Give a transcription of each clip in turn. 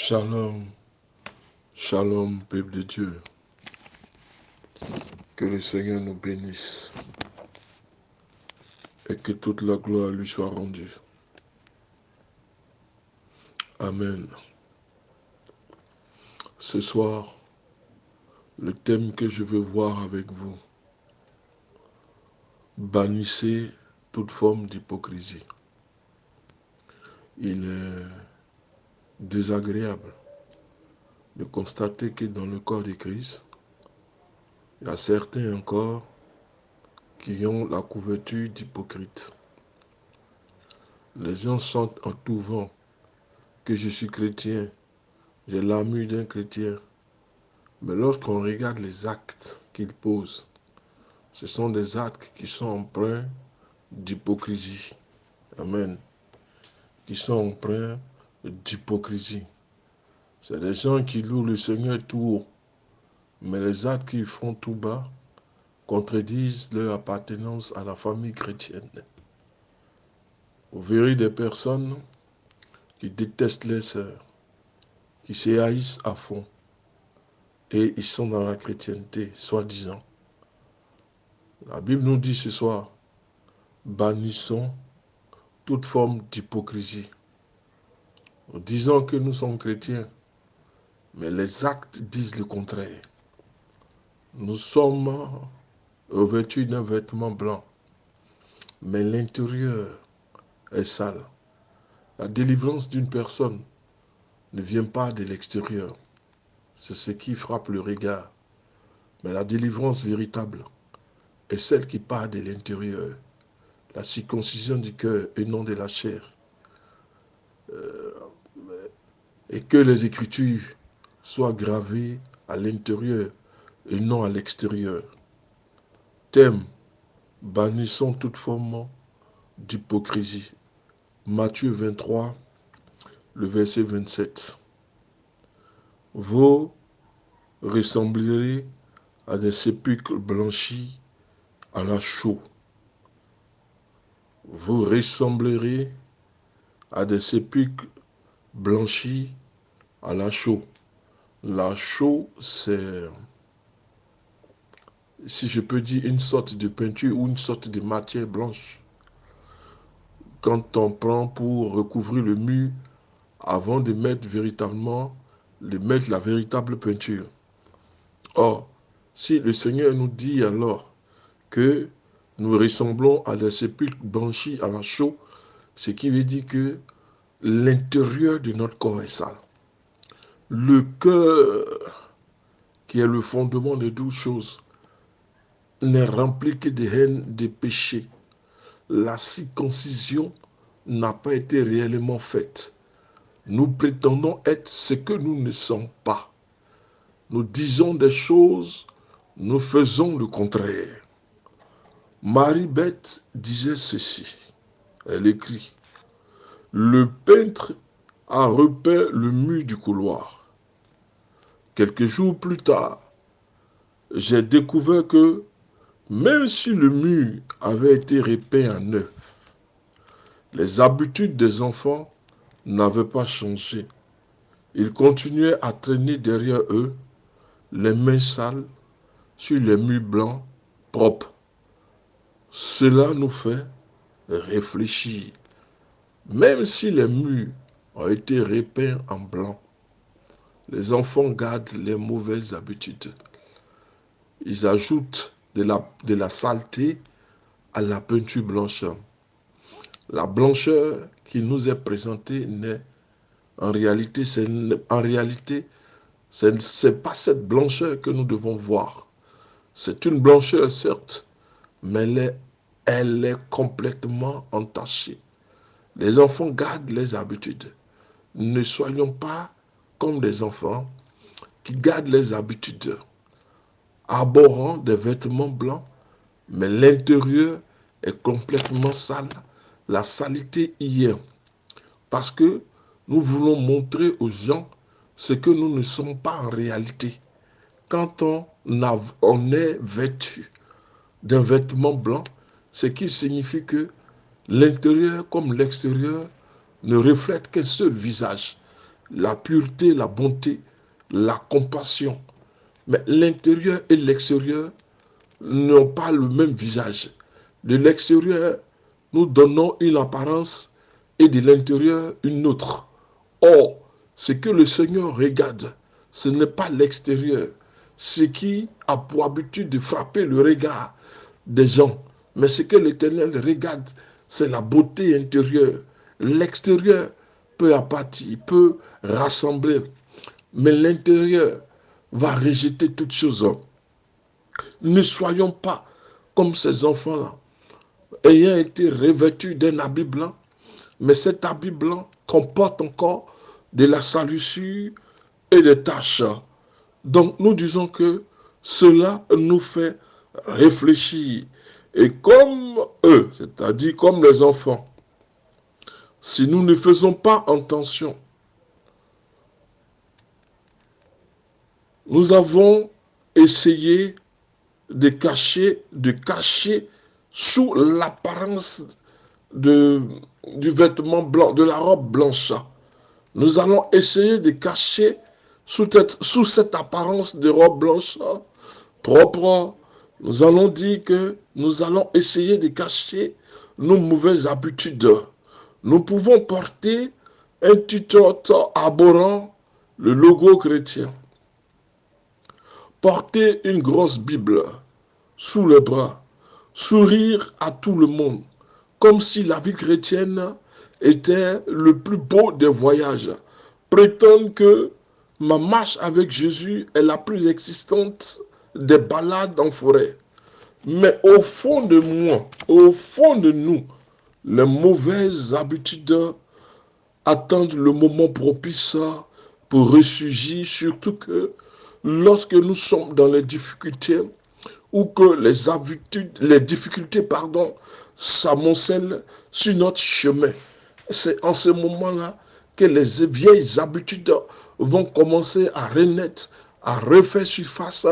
Shalom, shalom, peuple de Dieu. Que le Seigneur nous bénisse et que toute la gloire lui soit rendue. Amen. Ce soir, le thème que je veux voir avec vous, bannissez toute forme d'hypocrisie. Il est désagréable de constater que dans le corps de Christ, il y a certains encore qui ont la couverture d'hypocrite. Les gens sentent en tout vent que je suis chrétien, j'ai l'armure d'un chrétien. Mais lorsqu'on regarde les actes qu'ils posent, ce sont des actes qui sont empreints d'hypocrisie. Amen. Qui sont empreints d'hypocrisie. C'est des gens qui louent le Seigneur tout haut, mais les actes qu'ils font tout bas contredisent leur appartenance à la famille chrétienne. Vous verrez des personnes qui détestent les sœurs, qui se haïssent à fond, et ils sont dans la chrétienté, soi-disant. La Bible nous dit ce soir, bannissons toute forme d'hypocrisie. Nous disons que nous sommes chrétiens, mais les actes disent le contraire. Nous sommes revêtus d'un vêtement blanc, mais l'intérieur est sale. La délivrance d'une personne ne vient pas de l'extérieur. C'est ce qui frappe le regard. Mais la délivrance véritable est celle qui part de l'intérieur. La circoncision du cœur et non de la chair. Et que les Écritures soient gravées à l'intérieur et non à l'extérieur. Thème, bannissons toute forme d'hypocrisie. Matthieu 23, le verset 27. Vous ressemblerez à des sépulcres blanchis à la chaux. Vous ressemblerez à des sépulcres blanchis à la chaux. La chaux, c'est, si je peux dire, une sorte de peinture ou une sorte de matière blanche. Quand on prend pour recouvrir le mur, avant de mettre la véritable peinture. Or, si le Seigneur nous dit alors que nous ressemblons à des sépulcres blanchis à la chaux, ce qui veut dire que l'intérieur de notre corps est sale. Le cœur, qui est le fondement de toutes choses, n'est rempli que de haine, de péché. La circoncision n'a pas été réellement faite. Nous prétendons être ce que nous ne sommes pas. Nous disons des choses, nous faisons le contraire. Marie-Beth disait ceci. Elle écrit, « Le peintre a repeint le mur du couloir. Quelques jours plus tard, j'ai découvert que même si le mur avait été repeint en neuf, les habitudes des enfants n'avaient pas changé. Ils continuaient à traîner derrière eux les mains sales sur les murs blancs propres. Cela nous fait réfléchir. Même si les murs ont été repeints en blanc, les enfants gardent les mauvaises habitudes. Ils ajoutent de la saleté à la peinture blanche. La blancheur qui nous est présentée n'est en réalité, c'est pas cette blancheur que nous devons voir. C'est une blancheur, certes, mais elle est complètement entachée. Les enfants gardent les habitudes. Ne soyons pas comme des enfants qui gardent les habitudes, abhorrant des vêtements blancs, mais l'intérieur est complètement sale. La saleté y est. Parce que nous voulons montrer aux gens ce que nous ne sommes pas en réalité. Quand on est vêtu d'un vêtement blanc, ce qui signifie que l'intérieur comme l'extérieur ne reflètent qu'un seul visage. la pureté, la bonté, la compassion. Mais l'intérieur et l'extérieur n'ont pas le même visage. De l'extérieur, nous donnons une apparence et de l'intérieur une autre. Or, ce que le Seigneur regarde, ce n'est pas l'extérieur. Ce qui a pour habitude de frapper le regard des gens. Mais ce que l'Éternel regarde, c'est la beauté intérieure. L'extérieur peut appâtir, peut rassembler, mais l'intérieur va rejeter toutes choses. Ne soyons pas comme ces enfants-là, ayant été revêtus d'un habit blanc, mais cet habit blanc comporte encore de la salissure et des taches. Donc nous disons que cela nous fait réfléchir. Et comme eux, c'est-à-dire comme les enfants, si nous ne faisons pas attention, nous avons essayé de cacher sous l'apparence du vêtement blanc, de la robe blanche. Nous allons essayer de cacher sous cette apparence de robe blanche propre. Nous allons dire que nous allons essayer de cacher nos mauvaises habitudes. Nous pouvons porter un t-shirt abhorrent, le logo chrétien. Porter une grosse Bible sous le bras, sourire à tout le monde, comme si la vie chrétienne était le plus beau des voyages. Prétendre que ma marche avec Jésus est la plus existante des balades en forêt. Mais au fond de moi, au fond de nous, les mauvaises habitudes attendent le moment propice pour ressurgir, surtout que lorsque nous sommes dans les difficultés ou que les difficultés, s'amoncellent sur notre chemin. C'est en ce moment-là que les vieilles habitudes vont commencer à renaître, à refaire surface,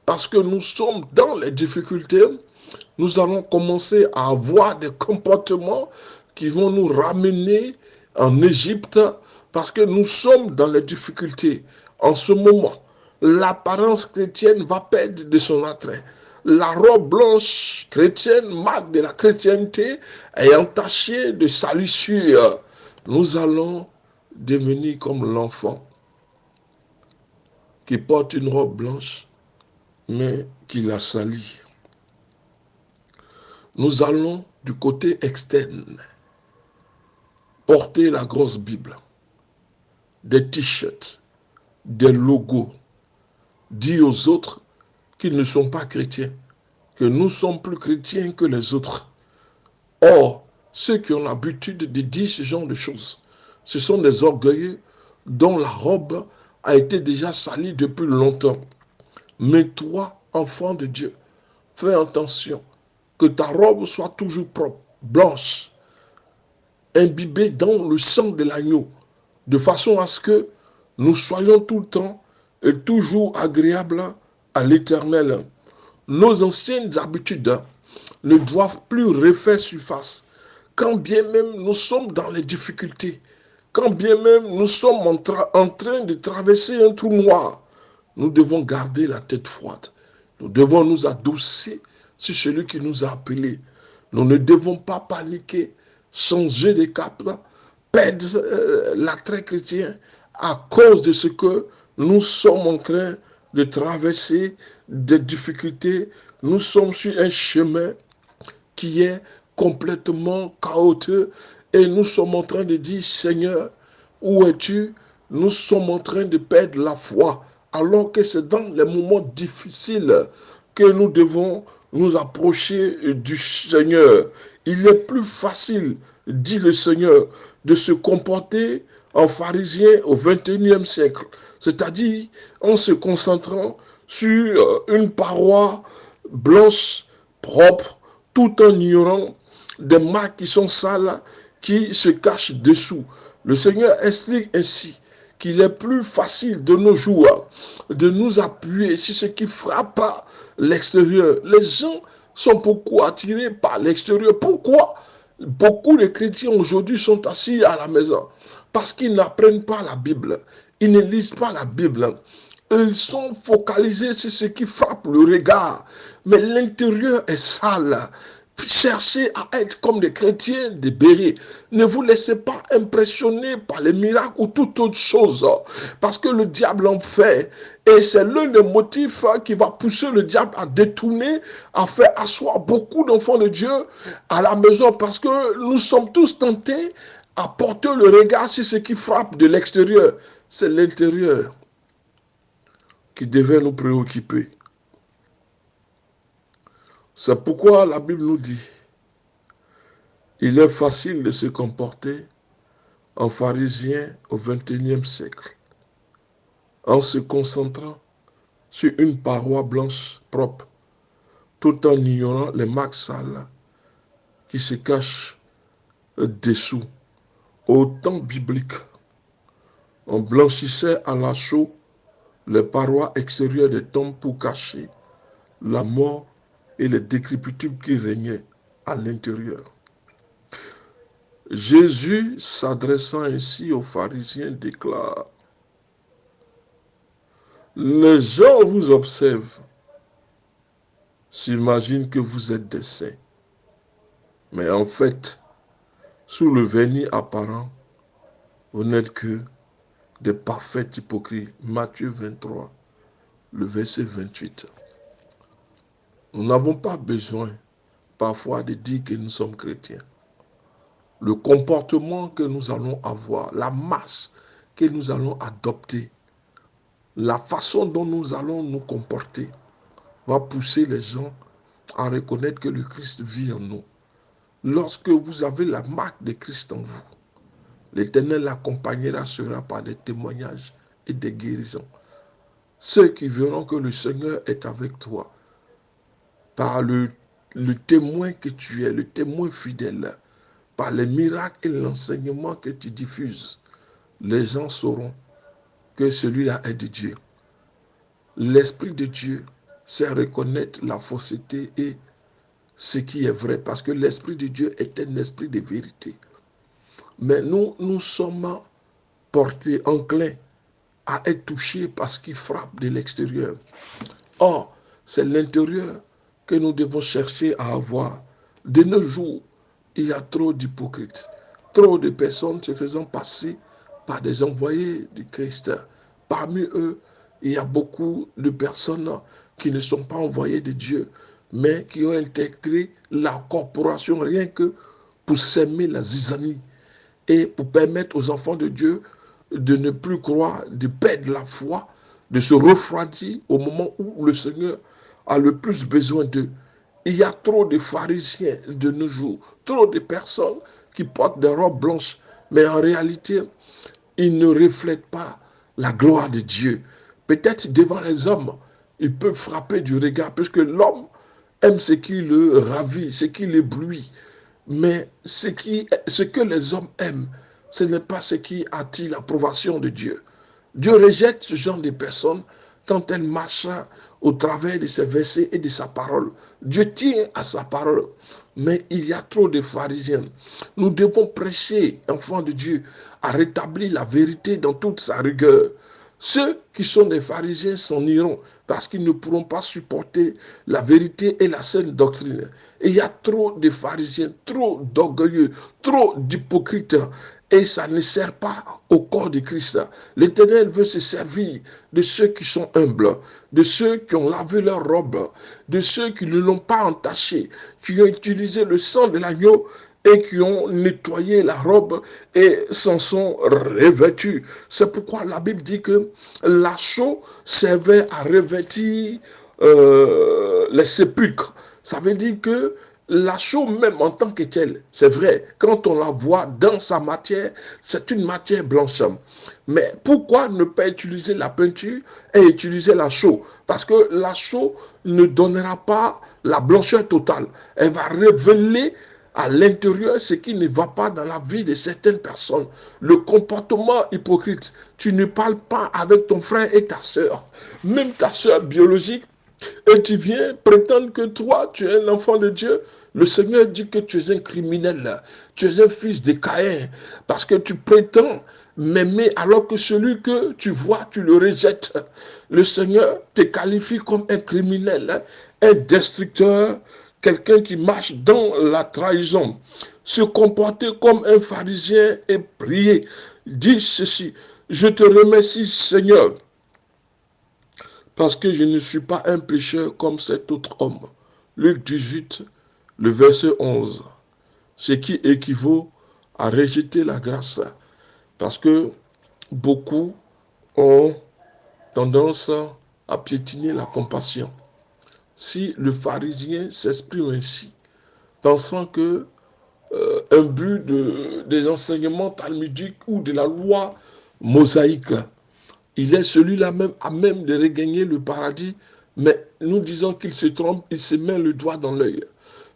parce que nous sommes dans les difficultés. Nous allons commencer à avoir des comportements qui vont nous ramener en Égypte, parce que nous sommes dans les difficultés. En ce moment, l'apparence chrétienne va perdre de son attrait. La robe blanche chrétienne, marque de la chrétienté, est entachée de salissure. Nous allons devenir comme l'enfant qui porte une robe blanche, mais qui la salit. Nous allons du côté externe porter la grosse Bible, des t-shirts, des logos, dire aux autres qu'ils ne sont pas chrétiens, que nous sommes plus chrétiens que les autres. Or, ceux qui ont l'habitude de dire ce genre de choses, ce sont des orgueilleux dont la robe a été déjà salie depuis longtemps. Mais toi, enfant de Dieu, fais attention que ta robe soit toujours propre, blanche, imbibée dans le sang de l'agneau, de façon à ce que nous soyons tout le temps et toujours agréables à l'Éternel. Nos anciennes habitudes ne doivent plus refaire surface. Quand bien même nous sommes dans les difficultés, quand bien même nous sommes en train de traverser un trou noir, nous devons garder la tête froide. Nous devons nous adoucir sur celui qui nous a appelés. Nous ne devons pas paniquer, changer de cap, perdre l'attrait chrétien à cause de ce que nous sommes en train de traverser des difficultés. Nous sommes sur un chemin qui est complètement chaotique et nous sommes en train de dire, Seigneur, où es-tu? Nous sommes en train de perdre la foi, alors que c'est dans les moments difficiles que nous devons nous approcher du Seigneur. Il est plus facile, dit le Seigneur, de se comporter en pharisien au XXIe siècle, c'est-à-dire en se concentrant sur une paroi blanche, propre, tout en ignorant des marques qui sont sales, qui se cachent dessous. Le Seigneur explique ainsi qu'il est plus facile de nos jours de nous appuyer sur ce qui frappe l'extérieur. Les gens sont beaucoup attirés par l'extérieur. Pourquoi? Beaucoup de chrétiens aujourd'hui sont assis à la maison parce qu'ils n'apprennent pas la Bible. Ils ne lisent pas la Bible. Ils sont focalisés sur ce qui frappe le regard. Mais l'intérieur est sale. Cherchez à être comme des chrétiens de Béret. Ne vous laissez pas impressionner par les miracles ou toute autre chose. Parce que le diable en fait. Et c'est l'un des motifs qui va pousser le diable à détourner, à faire asseoir beaucoup d'enfants de Dieu à la maison. Parce que nous sommes tous tentés à porter le regard sur ce qui frappe de l'extérieur. C'est l'intérieur qui devait nous préoccuper. C'est pourquoi la Bible nous dit, il est facile de se comporter en pharisien au XXIe siècle, en se concentrant sur une paroi blanche propre, tout en ignorant les marques sales qui se cachent dessous. Au temps biblique, on blanchissait à la chaux les parois extérieures des tombes pour cacher la mort et les décrépitudes qui régnaient à l'intérieur. Jésus, s'adressant ainsi aux pharisiens, déclare, les gens vous observent, s'imaginent que vous êtes des saints. Mais en fait, sous le vernis apparent, vous n'êtes que des parfaits hypocrites. Matthieu 23, le verset 28. Nous n'avons pas besoin parfois de dire que nous sommes chrétiens. Le comportement que nous allons avoir, la marche que nous allons adopter, la façon dont nous allons nous comporter va pousser les gens à reconnaître que le Christ vit en nous. Lorsque vous avez la marque de Christ en vous, l'Éternel l'accompagnera sera par des témoignages et des guérisons. Ceux qui verront que le Seigneur est avec toi, par le témoin que tu es, le témoin fidèle, par les miracles et l'enseignement que tu diffuses, les gens sauront que celui-là est de Dieu. L'Esprit de Dieu sait reconnaître la fausseté et ce qui est vrai, parce que l'Esprit de Dieu est un esprit de vérité. Mais nous sommes portés, enclins à être touchés par ce qui frappe de l'extérieur. Or, c'est l'intérieur que nous devons chercher à avoir. De nos jours, il y a trop d'hypocrites, trop de personnes se faisant passer par des envoyés du Christ. Parmi eux, il y a beaucoup de personnes qui ne sont pas envoyées de Dieu, mais qui ont intégré la corporation rien que pour s'aimer la zizanie et pour permettre aux enfants de Dieu de ne plus croire, de perdre la foi, de se refroidir au moment où le Seigneur a le plus besoin d'eux. Il y a trop de pharisiens de nos jours, trop de personnes qui portent des robes blanches, mais en réalité, ils ne reflètent pas la gloire de Dieu. Peut-être devant les hommes, ils peuvent frapper du regard, puisque l'homme aime ce qui le ravit, ce qui l'éblouit. Mais ce que les hommes aiment, ce n'est pas ce qui attire l'approbation de Dieu. Dieu rejette ce genre de personnes quand elles marchent au travers de ses versets et de sa parole. Dieu tient à sa parole. Mais il y a trop de pharisiens. Nous devons prêcher, enfants de Dieu, à rétablir la vérité dans toute sa rigueur. Ceux qui sont des pharisiens s'en iront parce qu'ils ne pourront pas supporter la vérité et la saine doctrine. Et il y a trop de pharisiens, trop d'orgueilleux, trop d'hypocrites. Et ça ne sert pas au corps de Christ. L'Éternel veut se servir de ceux qui sont humbles, de ceux qui ont lavé leur robe, de ceux qui ne l'ont pas entaché, qui ont utilisé le sang de l'agneau et qui ont nettoyé la robe et s'en sont revêtus. C'est pourquoi la Bible dit que la chaux servait à revêtir les sépulcres. Ça veut dire que la chaux même en tant que telle, c'est vrai, quand on la voit dans sa matière, c'est une matière blanche. Mais pourquoi ne pas utiliser la peinture et utiliser la chaux? Parce que la chaux ne donnera pas la blancheur totale. Elle va révéler à l'intérieur ce qui ne va pas dans la vie de certaines personnes. Le comportement hypocrite. Tu ne parles pas avec ton frère et ta soeur, même ta soeur biologique, et tu viens prétendre que toi, tu es l'enfant de Dieu. Le Seigneur dit que tu es un criminel, tu es un fils de Caïn, parce que tu prétends m'aimer alors que celui que tu vois, tu le rejettes. Le Seigneur te qualifie comme un criminel, un destructeur, quelqu'un qui marche dans la trahison. Se comporter comme un pharisien et prier. Dis ceci, je te remercie Seigneur, parce que je ne suis pas un pécheur comme cet autre homme. Luc 18, le verset 11. Ce qui équivaut à rejeter la grâce. Parce que beaucoup ont tendance à piétiner la compassion. Si le pharisien s'exprime ainsi, pensant que un but des enseignements talmudiques ou de la loi mosaïque, il est celui-là même à même de regagner le paradis, mais nous disons qu'il se trompe, il se met le doigt dans l'œil.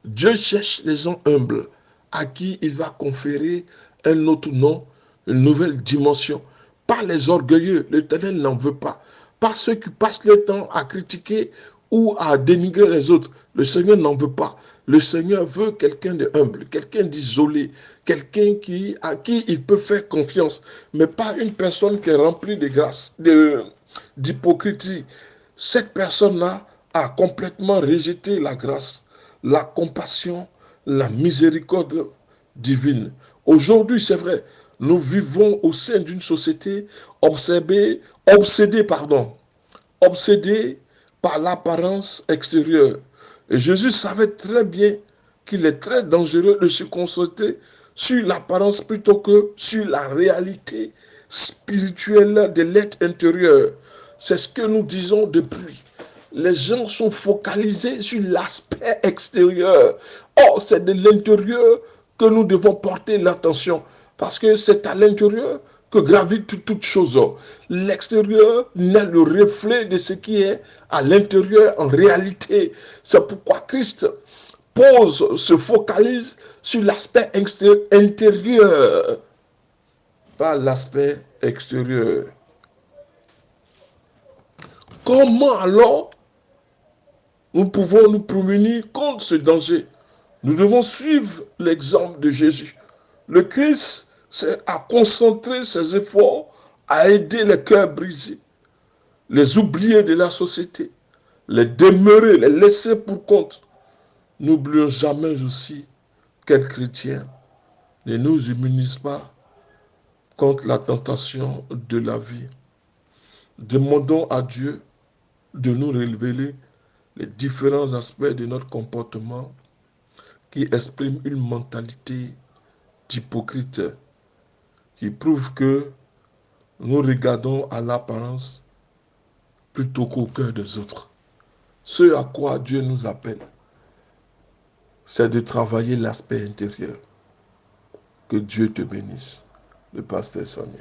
Dieu cherche les gens humbles à qui il va conférer un autre nom, une nouvelle dimension. Pas les orgueilleux, l'Éternel n'en veut pas. Pas ceux qui passent le temps à critiquer ou à dénigrer les autres. Le Seigneur n'en veut pas. Le Seigneur veut quelqu'un de humble, quelqu'un d'isolé, quelqu'un à qui il peut faire confiance, mais pas une personne qui est remplie de grâce, d'hypocrisie. Cette personne-là a complètement rejeté la grâce, la compassion, la miséricorde divine. Aujourd'hui, c'est vrai, nous vivons au sein d'une société obsédée par l'apparence extérieure. Et Jésus savait très bien qu'il est très dangereux de se concentrer sur l'apparence plutôt que sur la réalité spirituelle de l'être intérieur. C'est ce que nous disons depuis. Les gens sont focalisés sur l'aspect extérieur. Or, c'est de l'intérieur que nous devons porter l'attention. Parce que c'est à l'intérieur que gravite toute chose. L'extérieur n'est le reflet de ce qui est à l'intérieur en réalité. C'est pourquoi Christ se focalise sur l'aspect intérieur, pas l'aspect extérieur. Comment alors nous pouvons nous prémunir contre ce danger? Nous devons suivre l'exemple de Jésus. Le Christ a concentré ses efforts à aider les cœurs brisés, les oubliés de la société, les demeurer, les laisser pour compte. N'oublions jamais aussi qu'être chrétien ne nous immunise pas contre la tentation de la vie. Demandons à Dieu de nous révéler les différents aspects de notre comportement qui expriment une mentalité d'hypocrite, qui prouve que nous regardons à l'apparence plutôt qu'au cœur des autres. Ce à quoi Dieu nous appelle, c'est de travailler l'aspect intérieur. Que Dieu te bénisse. Le pasteur Samuel.